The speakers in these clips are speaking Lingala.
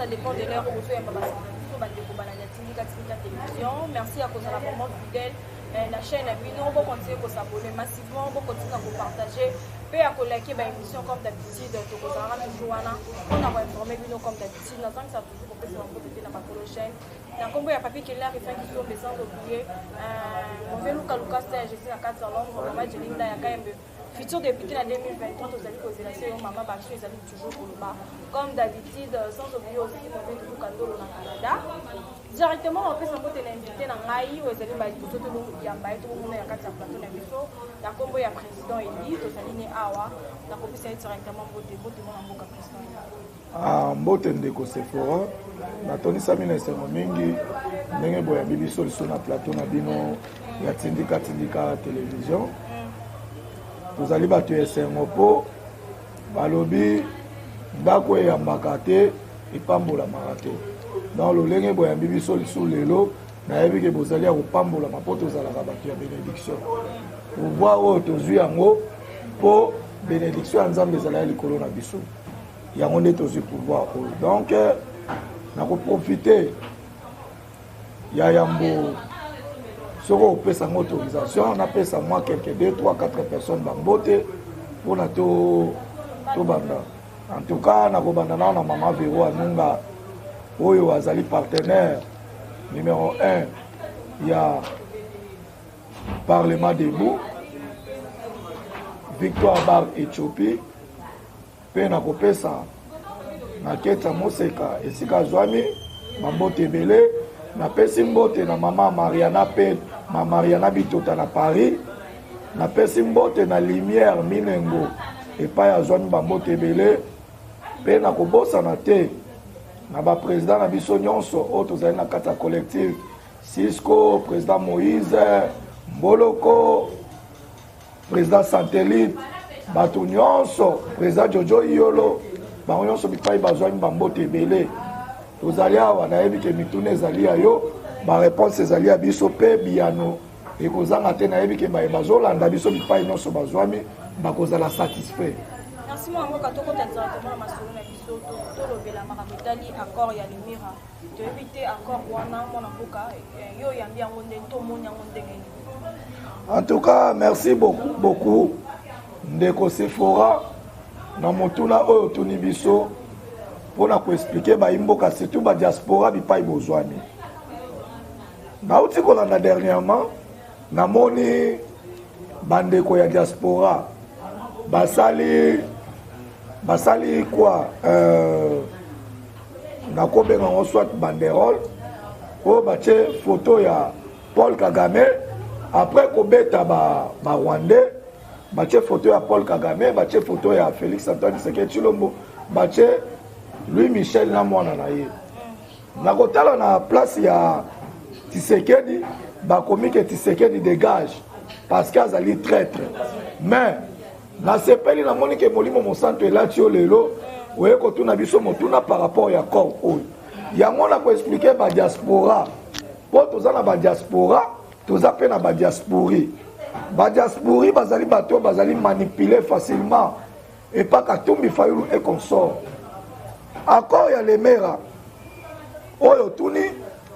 dépend de leur réseau et télévision. Merci à cause de la vraiment fidèle. La chaîne Bino, vous continuez à s'abonner massivement, vous continuez à partager, puis à liker l'émission comme d'habitude. On a informé Bino comme d'habitude. Nous avons toujours compris sur la côté de la chaîne. Dans combo ya papier qui est là, il fait toujours besoin d'oublier. On veut Lucas je suis à 4 Londres, maman Jelinda ya KMB. Futur député en 2023, vous allez poser la série maman Bachou, ils allaient toujours pour le bas. Comme d'habitude, sans oublier aussi qu'on fait toujours Kandolo au Canada. Directement, on peut s'en porter l'invité dans Maï, vous allez bailler tout le monde, il y a baillé tout le monde, il y a 4 plateaux d'invité. Dans combo ya président Eli, vous allez né Awa. Dans combo c'est directement pour le monde en boca président. Mbote ndeko Sephora natondisa mina esengo mingi ndenge boya bibiso liso na plateau na bino ya tindika télévision tozali bato ya esengo mpo balobi ndako eyambaka te epambolamaka te donc lolenge boya bibiso liso lelo nayebi ke bozali ya kopambolama mpo tozalaka bato ya bénédiction pouvoir oyo tozwi yango mpo bénédiction ya nzambe ezala ya likolo na biso yango nde tozwi pouvoir oyo donc nakoprofite ya yambo soko opesa yango autorisation napesa moi quelque 2, 3, 4 personnes bambote mpona tobanda en tout cas nakobanda nao na mama Vero Anunga oyo azali partenaire numéro 1 ya Parlement debout Victoire Bar Éthiopie pe na kopesa na Ketsa Moseka esika zwami mambote ebele na pesi mbote na mama Mariana pe ma Mariana Bitota na Paris na pesi mbote na Lumière Minengo epai ya zwami bambote ebele pe na kobosana te na ba président na biso nyonso oyo tozali na kati ya collectif Cisco, président Moïse Mboloko, président Santélite bato nyonso président Jojo Iolo bango nyonso bipai bazwami bambote ebele tozali awa nayebi ke mituna ezali ya yo baréponse ezali ya biso mpe biyano ekozanga te nayebi ke baye bazolanda biso bipai nyonso bazwami bakozala satisfait. Merci mon amour kato kota directement na masolo na biso tolobela makambo etali accord ya Lemira toyebi te accord wana mwana mboka yo yambi yango nde tomoni yango ndenge nini. En tout cas merci beaucoup ndeko Sephora na motuna oyo tuni biso mpona koexplike bayimboka surtout badiaspora bipai bozwami nauti kolanda dernièrement namoni bandeko ya diaspora basali quoi nakobenga ngo soit banderole oyo batie photo ya Paul Kagame après kobeta ba Rwandais batie photo ya Paul Kagame batie photo ya Félix Antoine Tshisekedi Tshilombo batie Louis Michel na mwana na ye nakotala na place ya Tshisekedi bakomi ke Tshisekedi dégage parce que azali traître mais na sepeli na moni ke molimo mosanto elati yo lelo oye kotuna biso motuna par rapport ya corps oyo yango na koexplike badiaspora mpo toza na badiaspora toza mpe na badiaspori badiaspori bazali bato bazali manipuler facilement et pas Katumbi Fayulu et consort accord ya Lemera oyo tuni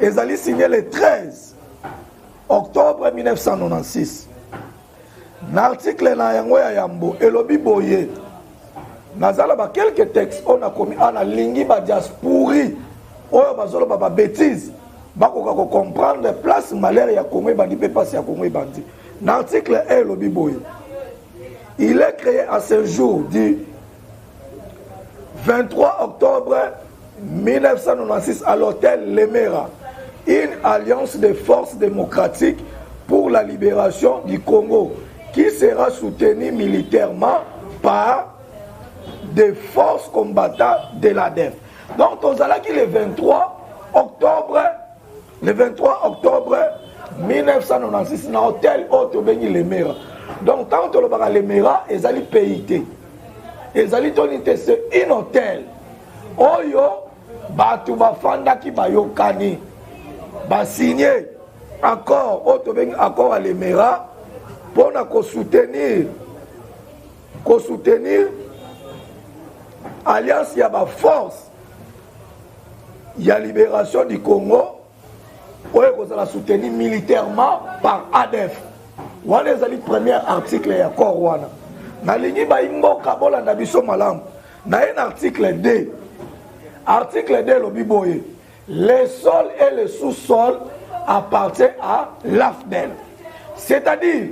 ezali signé le 13 octobre 1996 na article na yango ya yambo elobi boye nazala ba quelques textes on a commis ana lingi ba diaspori oyo bazoloba ba bêtise bakoka ko comprendre place malheur ya Congo bandi pe passe ya Congo bandi. L'article 1 elobi boye il est créé à ce jour du 23 octobre 1996 à l'hôtel Lemera une alliance de forces démocratiques pour la libération du Congo qui sera soutenue militairement par des forces combattantes de l'ADF. Donc, on a qui le 23 octobre 1996 dans l'hôtel Otobeni Lemera. Donc, tant que le Lemera, ils allaient payer. Ils allaient donner un hôtel. Oyo, batu bafanda ki bayokani, ba signé accord Otobeni accord à Lemera pour soutenir alliance ya ba force il y a libération du Congo, où est la soutenu militairement par ADF. Wana ezali premier article ya corps wana. Na lingi ba imboka bolanda biso malamu. Na un article D. Article D lobi boye. Les sols et le sous-sol appartiennent à l'AFDEL. C'est-à-dire,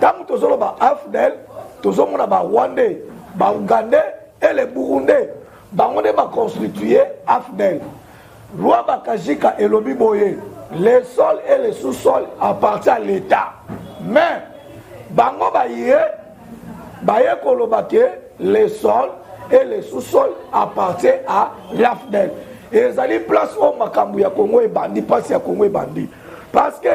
quand nous avons l'AFDEL, nous avons les Rwandais, les Ougandais et les Burundais. Nous avons constitué l'AFDEL. Loi Bakajika et lobi boye. Les sols et les sous-sols appartiennent à l'État. Mais, bango baye kolobake, les sols et les sous-sols appartiennent à l'AFDEL. Et ils allaient place au Makambu ya Congo et Bandi, pas si ya Congo et Bandi. Parce que,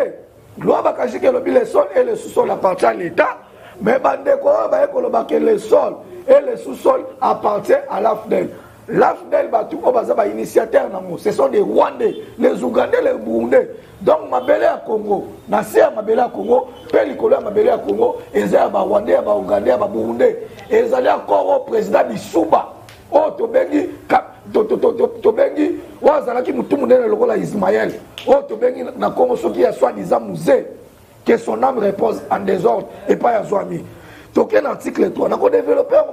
loi Bakaji que les sols et les sous-sols appartiennent à l'État, mais Bandi baye kolobake, les sols et les sous-sols appartiennent à l'AFDEL. L'AFDEL Batou Obaza initiateur ce sont des Rwandais, les Ougandais, les Burundais. Donc Mabele à Congo, Nasser à Mabele à Congo, Pelikolo à Mabele à Congo, et Zaya à Rwandais, à Ougandais, à Burundais. Et ils allaient encore au président Bissouba. Oh, Tobengi, Tobengi, Wazalaki Moutoumounen le rôle à Ismaël. Oh, Tobengi, na Congo, ce qui a soi-disant musée, que son âme repose en désordre et pas à Zouami. Donc, un article 3. Nous avons développé un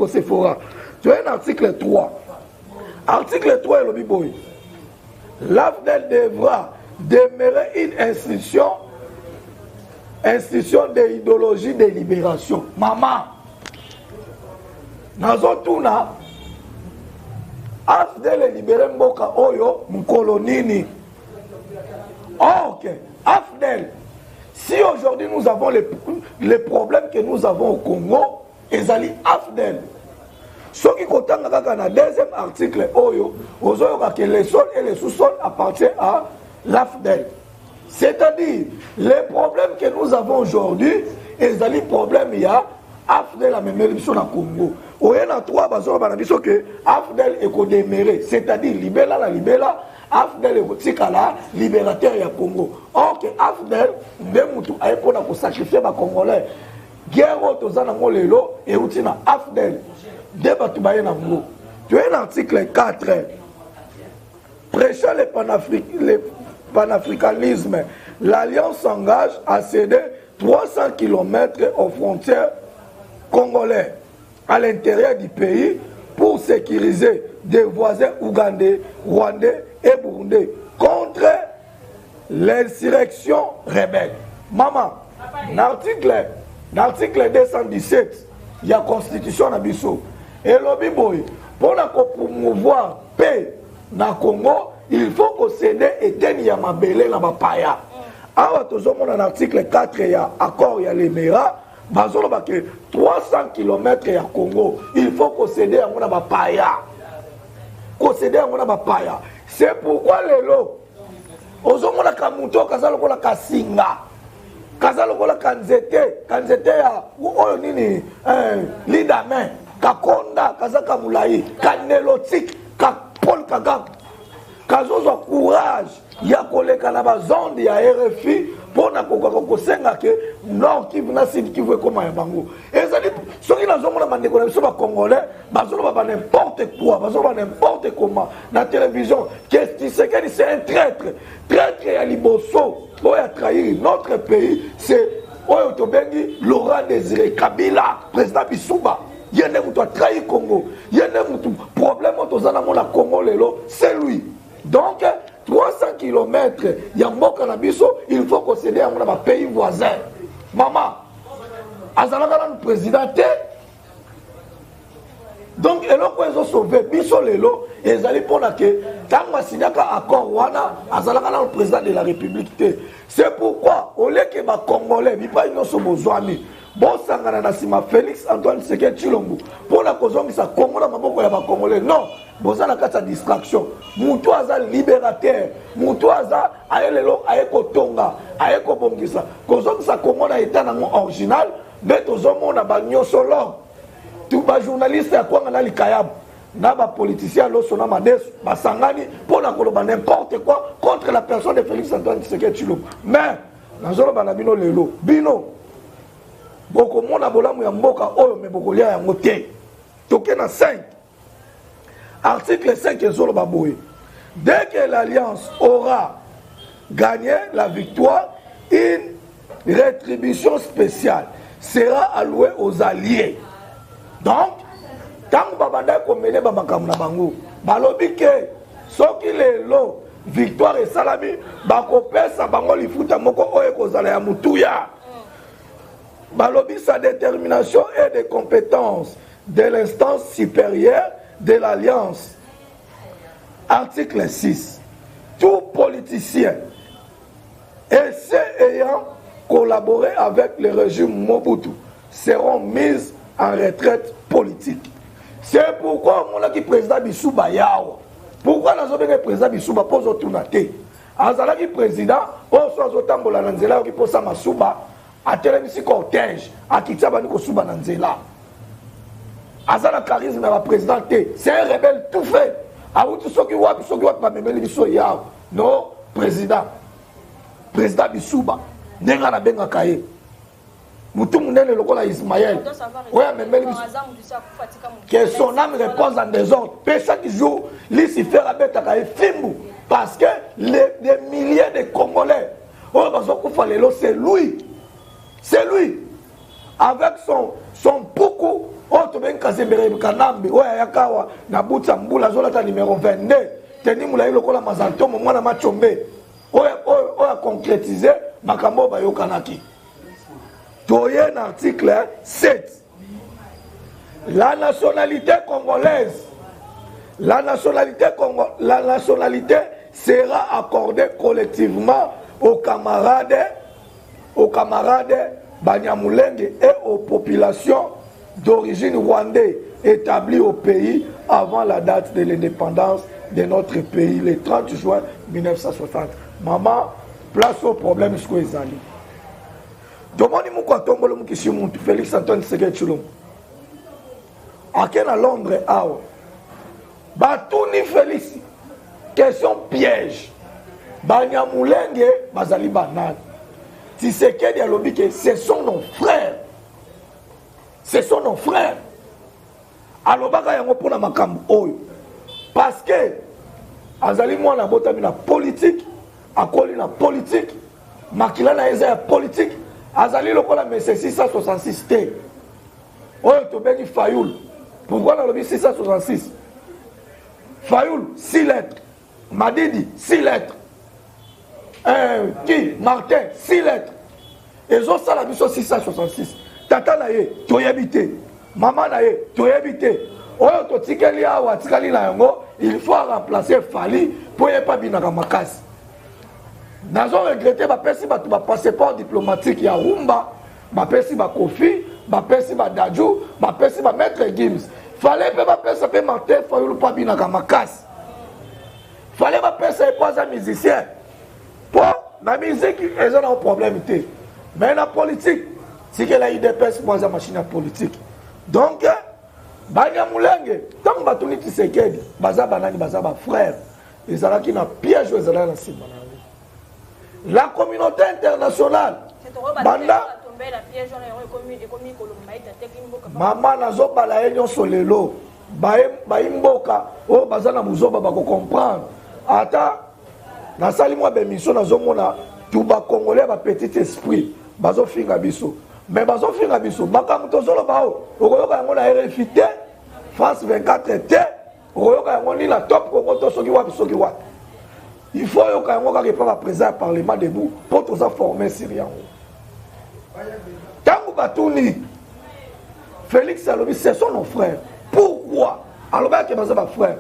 Sephora. Tu as un article 3. Article 3 est le biboy. L'AFDEL devra demeurer une institution d'idéologie de libération. Maman, nous avons AFDEL est libéré Mboka Oyo, Mkolonini. Ok, AFDEL. Si aujourd'hui nous avons les problèmes que nous avons au Congo, ils allaient AFDEL. Ce qui compte dans le deuxième article, que les sols et les sous-sols appartiennent à l'AFDEL. C'est-à-dire, les problèmes que nous avons aujourd'hui, ils allaient problème, il y a AFDEL à même élection au Congo. Il y a trois bases que AFDEL est déméré, c'est-à-dire Libéla, AFDEL est libérateur du Congo. Or que AFDEL, a pour sacrifier les Congolais. Guerre aux Anamolelo et Outina AFDEL. Débat tu as un article 4. Prêchant le panafricanisme, l'Alliance s'engage à céder 300 km aux frontières congolaises à l'intérieur du pays pour sécuriser des voisins ougandais, rwandais et burundais contre l'insurrection rebelle. Maman, l'article 217, il y a la constitution à Bissau. Et le biboy, pour promouvoir paix dans le Congo, il faut que cède et tenir ma belé dans ma paya. Alors, dans l'article 4, il y a accord, il y a les Mera. 300 km à Congo, il faut que cède à mon paya. C'est pourquoi les lots, ozomona kamuto kazalo kola kasinga, kazalo kola kanzete ya oyo nini lidame, kakonda, kazaka mulai, kanelotique, Paul Kagame, kazozo courage, ya koleka na bazonde ya RFI. Pour na kosenga ke nord Kivu na sud Kivu ekoma ya bango ezali soki nazomona bandeko na biso bakongolais bazoloba ba n'importe quoi, bazoloba n'importe comment na télévision qu'est-ce que c'est un traître ya liboso oyo a trahir notre pays. C'est oyo tobengi Laurent Désiré Kabila, président Bissouba. Yende mutu a trahi Congo, yende mutu problème tozana mona Congo lelo, c'est lui. Donc 300 km, il y a Mboka Nabiso, il faut qu'on cède à mon pays voisin. Maman, Azalaka le président. Donc, et là, ils ont sauvé Biso Lelo, et ils allaient pour la que, quand on a signé un accord, Azalaka le président de la République. C'est pourquoi, au lieu que les Congolais, ils ne sont pas besoin. Bon, Sangana Nassima, Félix Antoine Tshisekedi Tshilombo, pour la cause de sa Congo, la Congolais, non. Bozana kata distraction. Moutou aza libérateur. Moutou aza aelelo aeko tonga, aeko bongisa. Kozom sa komona état nango original, mais tozomo na ba nyosolo. Tout ba journaliste ya kwanga na likayab. Na ba politicien lo sona madesu, ba sangani pour na koloba n'importe quoi contre la personne de Félix Antoine Tshisekedi Tshilombo. Mais nazolo bana bino lelo, bino boko mona bolamu ya mboka oyo me bokolia yango te. Toke na 5. Article 5 ezolo baboye. Dès que l'alliance aura gagné la victoire, une rétribution spéciale sera allouée aux alliés. Donc, quand babanda komene babakam na bango, balobi ke soki lelo victoire et salami bakopesa bango lifuta moko oyo kozala ya mutuya. Balobi sa détermination et des compétences de l'instance supérieure de l'alliance. Article 6. Tout politicien et ceux ayant collaboré avec le régime Mobutu seront mis en retraite politique. C'est pourquoi mon aki président Bissouba Yao. Pourquoi nous avons le président Bissouba pose autour de la tête. Azalaki président, on soit au tambola nanzela qui pose sa Masuba, à télévision cortège, à Kitsabani Kosuba nanzela. Azala charisme à la présidente, c'est un rebelle tout fait. A où tout ce qui voit, pas même les Bissou Yao. Non, président Bissouba, n'enga na benga kaye. Moutou Mounene lokola Ismaël. Oui, mais que son âme repose en désordre. Et chaque jour, Lucifer a bêta Fimbu. Parce que des milliers de Congolais, c'est lui. C'est lui. Avec son poukou, autre ben Kazembere Kanambi, ouais, Yakawa, Nabuta Mboula, Zolata numéro 22, Teni Moulaï lokola Mazanto, Mwana Machombe, ouais, a concrétisé, Makambo Bayokanaki. Toyen article 7. La nationalité congolaise, la nationalité sera accordée collectivement aux camarades Banyamulenge et aux populations d'origine rwandaise établies au pays avant la date de l'indépendance de notre pays, le 30 juin 1960. Maman, place au problème jusqu'au Ezali. Demandez moi tombolo mukishimuntu Félix Antoine Tshisekedi Tshilombo. Akena Londres awa. Batuni Félix. Question piège. Banyamulenge bazali banane. Tshisekedi alobi que ce sont nos frères. Ce sont nos frères. Alobaka yango pona makambo oyo. Parce que azali mwana botami na politique, akoli na politique, makila na eza ya politique. Azali lokola mese 666 T. Oyo tobengi Fayoul. Pourquoi on a le 666? Fayoul, 6 lettres. Madidi, 6 lettres. Qui? Martin, 6 lettres. Et ont ça la mission 666. Tata naye, tu y habité. Maman naye, tu y habité. Oyo to tikeli awa, tikali na yango, il faut remplacer Fali pour y pas binaka makasi. Nous avons regretté que passeport diplomatique ya Rumba, Kofi, Dadjou, Maître Gims. Fallait que Martin Fayoul pas bien Makas. Fallait pas un musicien. Pour la musique, ils ont un problème. Mais la politique, c'est que la IDPS pose la machine politique. Donc, Banyamulenge, tant que Batouni Tshisekedi, Baza Banani, Baza frère, ils ont qui n'a piège aux élèves. La communauté internationale, Banda, Maman Nazo Balaenyo Solelo, Baimboka, oh Bazana Muzoba Bako comprendre. Ata, Nasali moi Bemission Nazomona, tout bas Congolais, petit esprit, Bazo Fingabiso. Mais Bazo Fingabiso, Bakamutozolo Bao, Oyoka Yamona RFT, France 24 T, Oyoka Yamoni la top Congo Sokiwa Sokiwa. Il faut que les gens présents au Parlement debout pour tous former Syriens. Tant que Batouni, Félix Alobi, ce sont nos frères. Pourquoi? Alors, il y a des frères.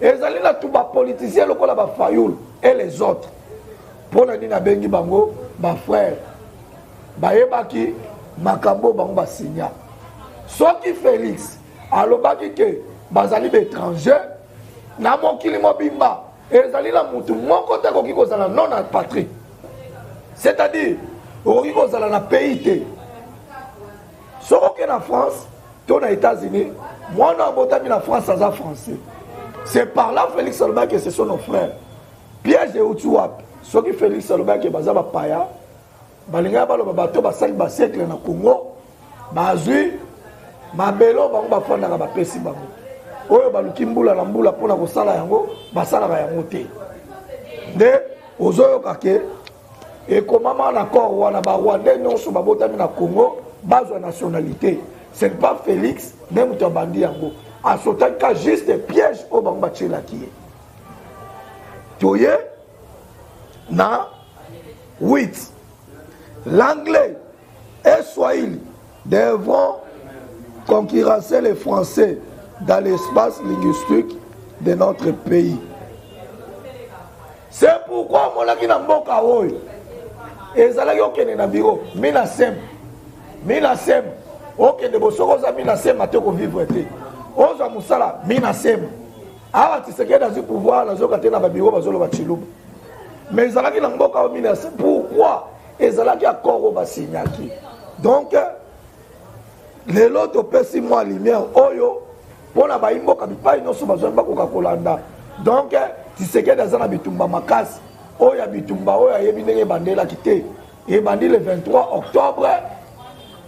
Et ils allaient là, tous les politiciens, les Fayoul et les autres. Pour la Nina Bengi Bango, ma frère. Baebaki, Makambo Bango Basigna. Soit qui Félix, alors que Bazali étranger, n'a mon kilimo bimba. Et les alliés là, mon côté, non à patrie. C'est-à-dire, au niveau de la pays, si on est en France, on est aux États-Unis, moi, on est en France sans français. C'est par là, Félix Salomé, que ce sont nos frères. Piège de Outouap, ceux qui Félix Salomé, qui est basé à Paya, Balinga, Bato, Basali, Bassiècle, na Congo, Bazui, Mabelo, Bango, Bafana, Bapesi, Bango. oyo baluki mbula na mbula mpona kosala yango basalaka yango te nde ozoyoka ke ekomama na corps wana barwandais nyonso babotami na Congo bazwa nationalité. Ce n'est pas Félix nde moto abandi yango asotaki juste piège oyo bango batielaki ye toye na 8. L'anglais et Swahili devront concurrencer les Français dans l'espace linguistique de notre pays. C'est pourquoi mon aki na mboka oyo ezalaki okende na bureau mina sem okende bosoko za mina sem ate ko vivre te ozwa musala mina sem awa Tshisekedi azi pouvoir nazoka te na ba bureau bazoloba chiluba mais ezalaki na mboka oyo mina sem. Pourquoi ezalaki accord oyo basignaki donc lelo topesi mwa lumière oyo mpona bayimboka bipai nyonso bazwani bakoka kolanda donc Tshisekedi aza na bitumba makasi oyo ya bitumba oyo ayebi ndenge ebandelaki te ebandi le 23 octobre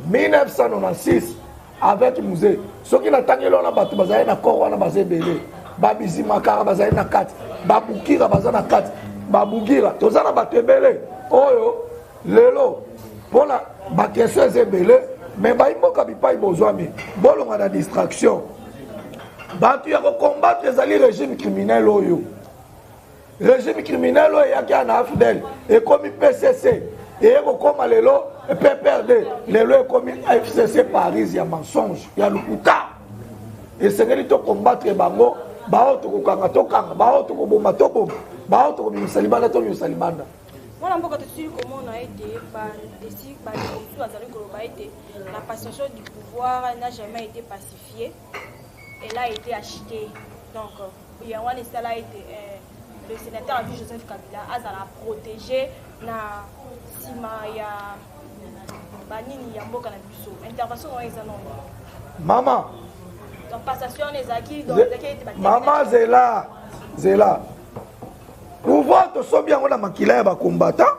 1996 avec musée soki natangeli wana bato bazali na kor wana baza ebele babizimakara bazali na kati babukira baza na kati babugira toza na bato ebele oyo lelo mpona bakestion eza ebele me bayimboka bipai bozwami bolonga na distraction bato ya kokombattre ezali régime criminel oyo régime criminel oyo eyaki na AFDEL ekomi PCC eye kokoma lelo PPRD lelo ekomi FCC Paris ya mensonge ya lokuta esengeli tokombattre bango bao tokokanga tokanga bao tokoboma toboma bao tokobimisa libanda tobimisa libanda. Voilà pourquoi tu sais comment on a été la passation du pouvoir n'a jamais été pacifiée. Elle a été achetée. Donc, il y a le sénateur a vu Joseph Kabila a protégé na sima ya banini ya mboka na biso. Intervention dans les annonces. Maman. Donc passation les acquis donc maman Zela. Pouvoir to so bien on a makila ya ba combattant.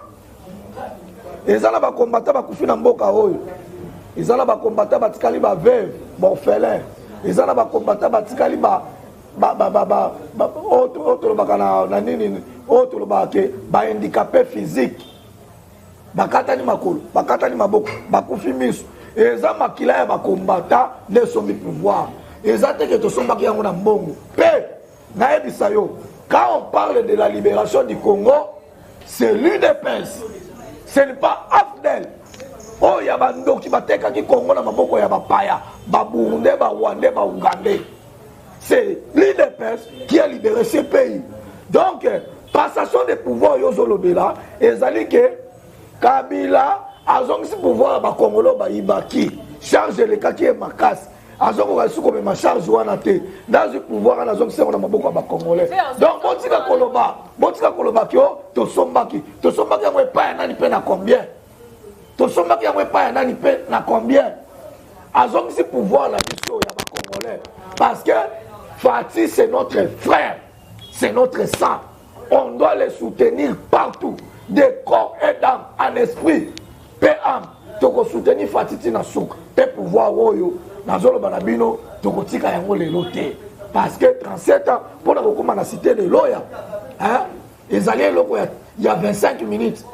Ezala ba combattant ba kufi na mboka oyo. Ezala ba combattant ba tikali ba veuve, ba orphelin. Ezala ba combattant ba tikali ba autre bakana nini autre bake ba handicapé physique. Bakatani makolo, bakatani maboko, bakufi miso. Eza makila ya ba combattant ne sombi pouvoir. Eza te ke to somba ki yango na mbongo. Pe na ebisa yo. Quand on parle de la libération du Congo, c'est l'UDPS. Ce n'est pas AFDEL. Oh, il y a des gens qui battent qui Congo na maboko ya bapaya, ba Burundais, ba Rwandais, ba Ougandais. C'est l'UDPS qui a libéré ce pays. Donc, passation de pouvoir yozolobela, ezali ke Kabila azongisi pouvoir ba Congolo ba ibaki, charge le kaki e makasi. Azoko ka suko ma charge wana te dans le pouvoir na zongisi na maboko ba Congolais. Donc botika koloba kyo to sombaki yango epa nani pe na combien? To sombaki yango epa nani pe na combien? Azongisi pouvoir na biso ya ba Congolais parce que Fati c'est notre frère, c'est notre sang. On doit les soutenir partout, de corps et d'âme, en esprit, paix âme. Toko soutenir Fati na souk, pe pouvoir oyo. Nazolo banabino tokotika yango lelo te parce que 37 ans pour la recommande la cité de Loya hein ezali loko il y a 25 minutes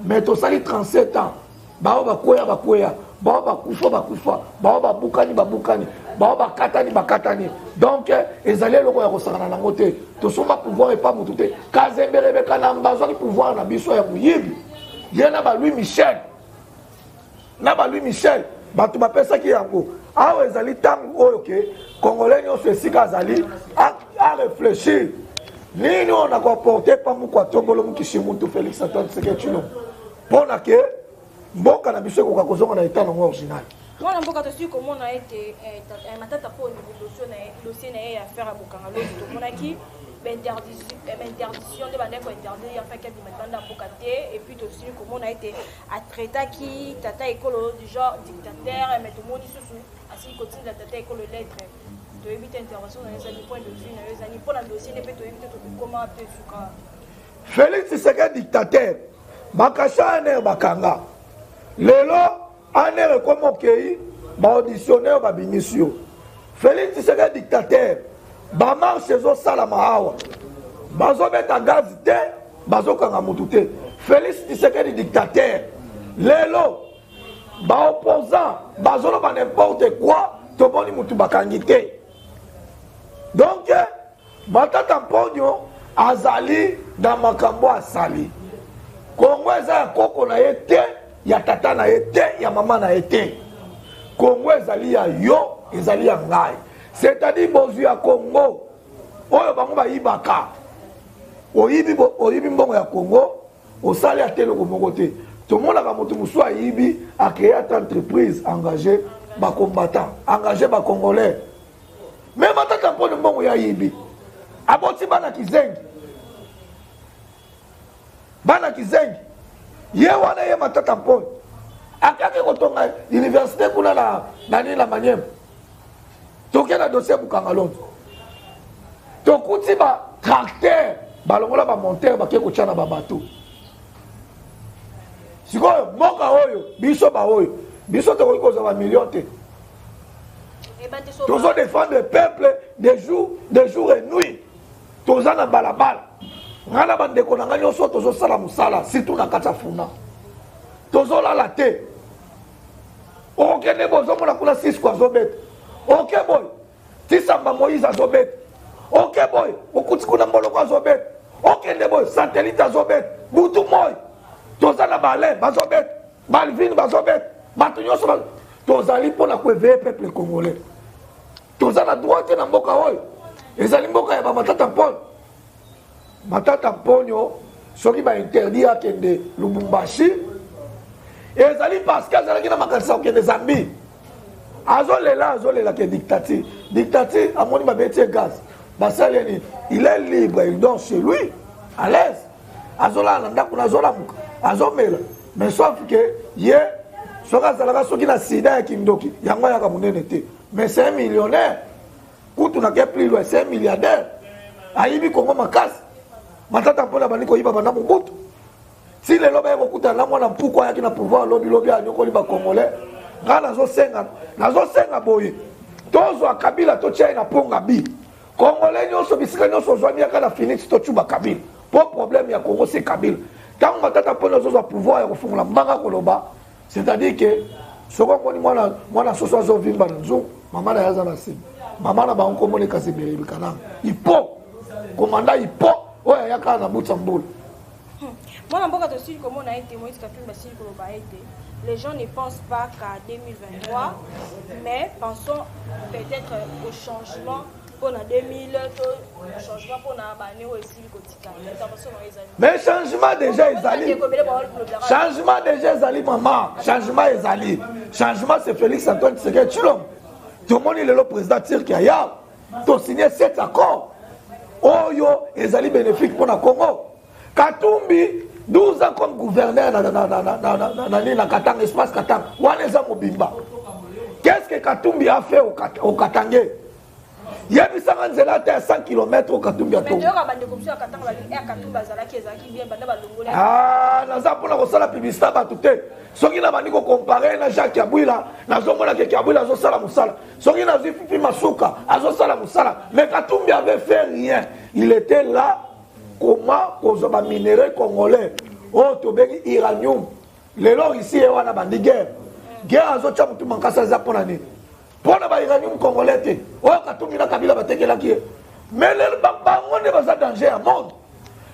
mais to sali 37 ans bao bakoya bao bakufa bao babukani bao bakatani donc ezali loko ya kosangana nango te to somba pouvoir et pas mutu te Kazembere bekana mbazwa pouvoir na biso ya kuyibi yena ba Louis Michel batu bapesa ki yango awa ezali tango oyo ke Congolais nyonso esika azali a réfléchir nini on a comporté pas mukwa tongolo mukishimuntu Félix Antoine Tshisekedi Tshilombo mpona ke mboka na biso ekoka kozonga na état nango original. Mwana mboka tosi comment on a été matata po dossier na ye affaire ya bokanga lobi tomonaki interdiction de bandeko interdit en fait que maintenant mboka te et puis aussi comment on a été traité qui tata écolo du genre dictateur mais tout le monde sous ainsi continue la tata écolo lettre to éviter intervention dans les points de vue na les années pour la dossier ne peut to éviter comment peut suka Félix Tshisekedi dictateur bakasha ne bakanga lelo aner comme okei ba auditionnaire ba bimisio Félix Tshisekedi dictateur ba marche ezosalama awa bazobeta gaz te bazokanga mutu te. Félix Tshisekedi dictateur lelo ba opposant bazoloba n'importe quoi tomoni mutu bakangi te. Donc Matata Mponyo azali na makambo asali Kongo eza ya koko na ye te, ya tata na ye te, ya mama na ye te. Kongo ezali ya yo, ezali ya ngai. C'est-à-dire bozu ya Kongo oyo bango bayibaka oyibi mbongo ya Kongo osali ateloko moko te. Tomonaka moto musu ayibi a créé une entreprise engagée ba combattant, engagé ba congolais. Mais Matata Mponyo mbongo ya yibi aboti bana kizengi. Bana kizengi ye wana ye Matata Mponyo akake kotonga université kuna na nani la Manyema toke na dossier bukanga londo tokuti ba tracteur balongola ba monteur ba keko chana ba bateau sikoyo moka oyo biso ba oyo biso to ko za ba million te tozo défendre le peuple de jour et nuit toza na balabala ngana bandeko na ngani oso tozo sala musala surtout na kata funa tozo lala te okende bozo mona kula 6 kwa zobet okay boy tisamba Moïse azobet okay boy okuti kuna mbolo kwa zobet okende boy satellite azobet butu moy toza na bale bazobet Balvin bazobet batu nyoso tozali pona ko éveiller peuple congolais toza na droite na mboka oyo ezali mboka ya ba Matata Mponyo. Matata Mponyo soki ba interdit akende Lubumbashi ezali parce que azalaki na makanisa okende Zambie azolela ke dictature amoni babeti gaz basaleni il est libre, il dort chez lui à l'aise azola na ndako na zolamuka azomela mais sauf que ye soka azalaka soki na sida ya kindoki yango yaka munene te mais c'est un millionnaire kutu na ke plus loin c'est un milliardaire ayibi Kongo makasi. Matata Mponyo bani ko yiba bana Mobutu si lelo ba kokuta na mwana mpuko yaki na pouvoir lobby anyokoli ba congolais ngana nazo senga boye tozo akabila to tshai na ponga bi congolais nyoso bisika nyoso zwami aka na Phoenix to chuba kabila pour problème ya Congo c'est kabila tant Matata Mponyo zo pouvoir ya kofungola mbanga koloba c'est-à-dire que soko koni mwana soso zo vimba nzu mama na yaza na sim mama na ba onkomole kasibere bikana ipo komanda ipo oya yaka na Butsambula. Moi, en beaucoup de choses, comme on a été, les gens ne pensent pas qu'à 2023, mais pensons peut-être au changement pour 2000, au changement pour l'année aussi. Mais changement déjà ezali. Changement déjà ezali maman. Changement ezali. Changement c'est Félix Antoine Tshisekedi Tshilombo. Tout le monde est le président Tirkiaya. Tu as signé 7 accords. Oyo ezali bénéfique pour le Congo. Katumbi 12 ans comme gouverneur na Katanga, espace Katanga. Waneza Mobimba. Qu'est-ce que Katumbi a fait au Katangé? Il y a 100 km au Katumbi. Ah, nous avons fait la publicité à tout. Ce qui n'a pas comparé à Jacques Kabila, nous avons fait Kabila à Zosala Moussala. Ce qui n'a pas fait Masuka à Zosala Moussala. Mais Katumbi avait fait rien. Il était là. Comment cause ba minerai congolais oh to bengi iranium lelo ici e wana bandi guerre azo cha mutu mankasa za pona ni pona ba iranium congolais te oh Katumbi na Kabila batekela ki mais le bango ne baza danger à monde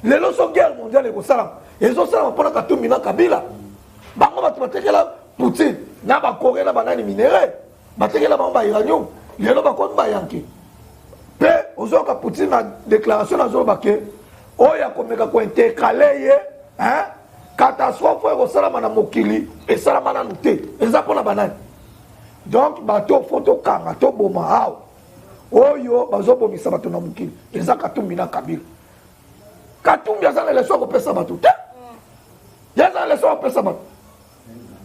lelo so guerre mondiale ko sala ezo sala pona Katumbi na Kabila bango batekela Poutine na ba Corée na banani minerai batekela ba iranium lelo ba kon ba yanki pe ozoka Poutine na déclaration na zo baké oya komeka ko intercaler ye hein catastrophe ko salama na mokili et salama na nuté eza pona banani donc bato photo kanga to boma hao oyo bazo bomisa bato na mokili eza Katumbi na Kabila Katumbi azana leso ko pesa bato te yaza leso ko pesa bato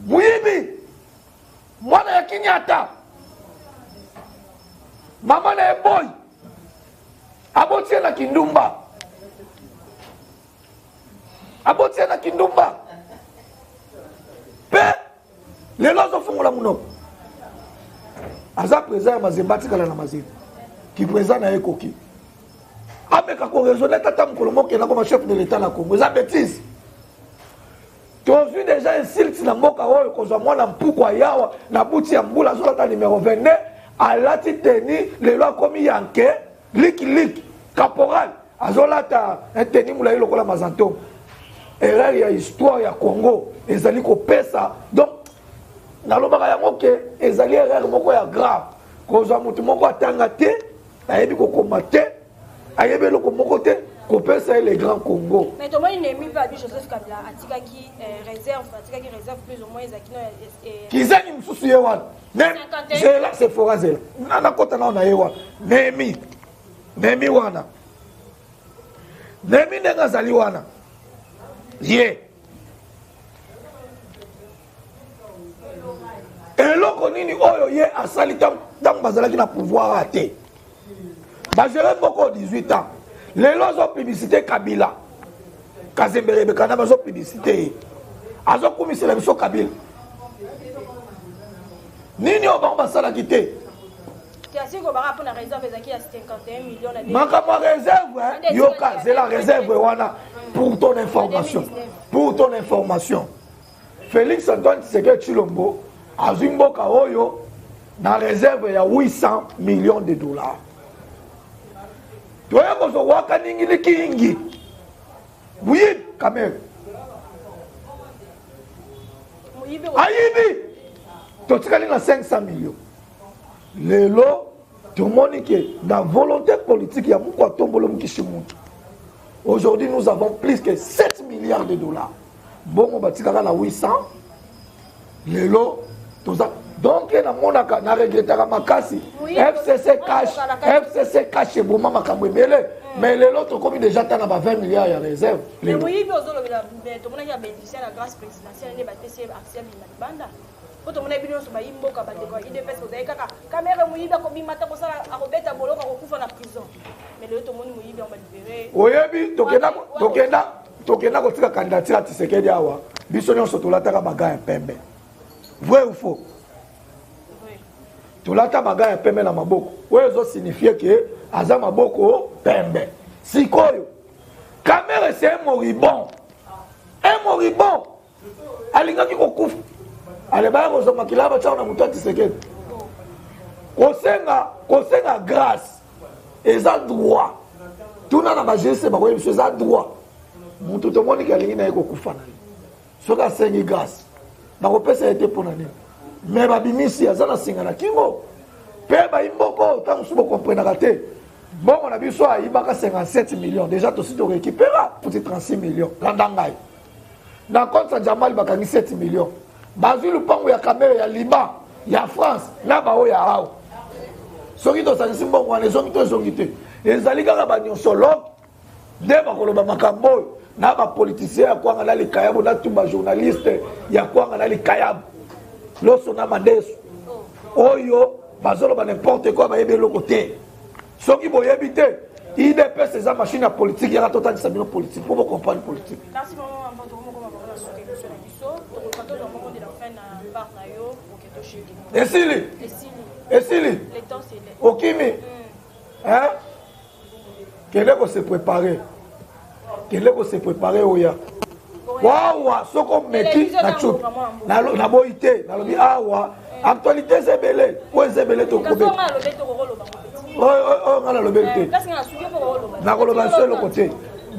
muyibi mwana ya Kinyata mama na boy abotie na Kindumba abotia na Kindumba pe lelo zo fungola munoko aza président ya Mazemba tikala na Mazemba qui présente na ekoki ameka ko raisonner tata mukolo moke na comme chef de l'état na Congo ça bêtise tu as vu déjà insulte na mboka oyo kozwa mwana mpukwa yawa na buti ya mbula azolata numéro 22 alati teni lelo akomi yanke liki caporal azolata teni mulayi lokola mazanto erreur ya histoire ya Congo ezali kopesa donc nalobaka yango ke ezali erreur moko ya grave kozwa mutu moko atanga te ayebi kokoma te ayebi eloko moko te kopesa les grands Congo. Mais tout le monde n'est pas Joseph Kabila atikaki réserve plus ou moins ezakino kizani msusu yewan zela c'est fora zela nana kota na yewan nemi wana nemi nenga zali wana ye eloko nini oyo ye asali ntango bazalaki na pouvoir ate bagere moko 18 ans lelo azo publicité Kabila Kazembere bekana bazo publicité azo komisela biso Kabila nini obango basalaki te makambo réserve yoka c'est la réserve wana pour ton information Félix Antoine Tshisekedi Tshilombo azwi mboka oyo na réserve ya 800 millions de dollars toya kozo waka ningi likingi oui quand même ayibi totikali na 500 millions lelo tomoni ke na volonté politique ya moko atombolo mukishimutu aujourd'hui nous avons plus que 7 milliards de dollars bongo batikaka na 800 lelo toza donc na monaka na regrettaka makasi FCC cash boma makambo ebele mais lelo tokomi déjà tana ba 20 milliards ya réserve mais oui ozolobela to mona ya bénéficiaire la grâce présidentielle ne ba TC action banda poto mona bino so ba imboka ba de ko IDPS ko kaka caméra muyiba ko bimata ko sala akobeta boloka ko kufa na prison mais lelo to moni muyiba on ba libérer oyebi tokenda ko tika candidature Tshisekedi awa biso nyonso tolataka baga ya pembe vrai ou faux tulata baga ya pembe na maboko oyo zo signifie ke aza maboko pembe sikoyo caméra c'est un moribond alingaki kokufa alebaya kozoma kilaba chao na mutu Tshisekedi kosenga grâce eza droit tuna na bagese bakoyebi so eza droit mutu tomoni ke alingi na ye kokufa na ye soki asengi grâce nakopesa ete mpona nini mais babimisi aza na singa na kingo mpe bayimboko ntango mosusu bokomprenaka te bongo na biso ayibaka 57 millions déjà tosi torécupéra puti 36 millions landa ngai na compte sa jamali bakangi 7 millions bazwi lupango ya kamere ya liban ya france na bao ya awa soki tosangisi mbongo wana ezongi to ezongi te ezali kaka banyonsologue nde bakoloba makambo oyo na bapoliticien ya kwanga na likayabo na tu bajournaliste ya kwanga na likayabo loso na madeso oyo bazoloba n'importe quoi bayebi eloko te soki boyebi te IDPS eza machine ya politique yaka totangisa bino politique mpo bocomprendre politique esili okimi kende ko se préparer oya wawa soko meki na chup na boyi te nalobi awa actualité zebele po zebele to kobe nga nalobeli te nakoloba so eloko te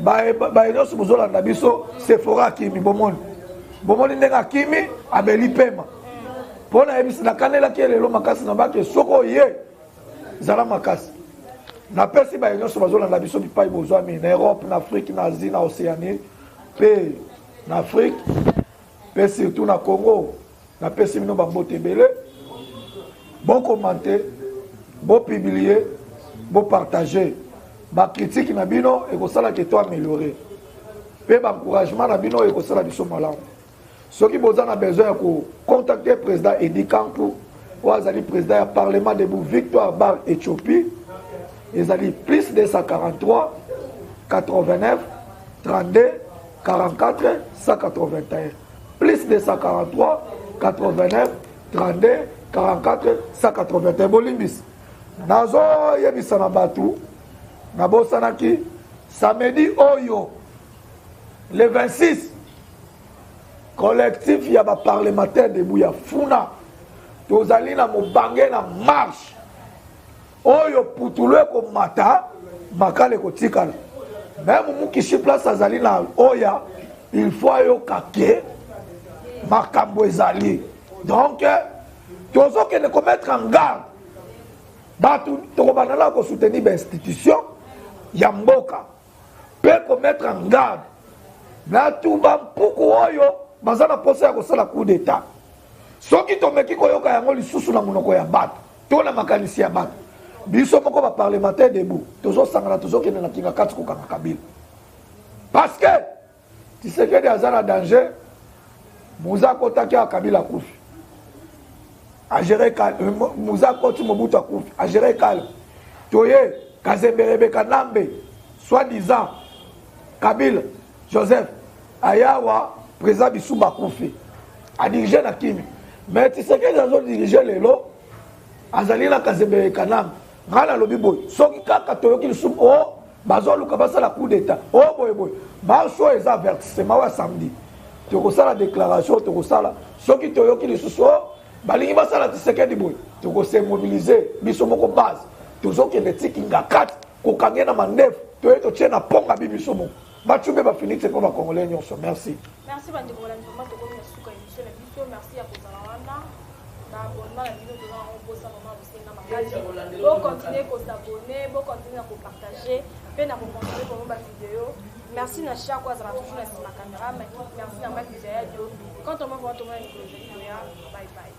baye nyonso bozolanda biso sefora akimi bomoni ndenge akimi abeli pema mpo nayebisi nakanelaki elelo makasi na bake soko ye zala makasi napesi baye nyonso bazolanda biso bipai bozwami na Europe na Afrique na Asie na Océanie mpe na Afrique mpe surtout na Congo napesi bino bambote ebele bokomante bopublie bopartage bacritique na bino ekosalaka to améliorer mpe baencouragement na bino ekosala biso malamu soki boza na besoin ya kocontacte président Edi Kankou oyo azali président ya parlement debout Victoire Bar Éthiopie ezali plus 243 89 32 44 181 plus 243 89 32 44 181 bolimbisi nazo yebisa na batu na bosanaki samedi oyo le 26 collectif ya ba parlementaire debout ya funa tozali na mobange na marche oyo putulu ko mata makale ko tikala même mukishi place azali na oya il faut yo kake makambo ezali donc tozo ke ne mettre en garde batu to banala ko soutenir ba institution ya mboka pe ko mettre en garde na tuba mpuku oyo bazana posa ya kosala coup d'état soki tomeki koyoka yango lisusu na monoko ya bato to na makanisi ya bato biso moko ba parlementaire debout tozosangana tozokende na kinga kati kokanga Kabila parce que Tshisekedi aza na danger muza kotaki ya Kabila kufi a gérer calme muza koti Mobutu akufi a gérer calme toye Kazembe Kanambe soi-disant Kabila Joseph ayawa président Bissouma kufi a dirigé na kimi mais Tshisekedi azo diriger lelo azali na Kazembe Kanambe ngana lobi boy soki kaka toyoki lisumu o bazoluka basala coup d'état o boy boy marcho eza avertissement wa samedi tokosala déclaration tokosala soki toyoki lisusu o balingi basala Tshisekedi boy tokose mobiliser biso moko base tozokende tikinga kati kokange na mandefu toye totie na ponga biso moko bachumbe bafinite po bakongolais nyonso merci bandeko la information tokomi na suka émission na biso merci ya kozala wana na abonnement na bino toza yango posa mama bosenga makasi bocontinue kosabone bocontinue na kopartage mpe na kocontinue komo bavideo merci na chako azala toujours na nsima caméra merci na maki ya radio quand on me voit tomona likolo ezali koya bye bye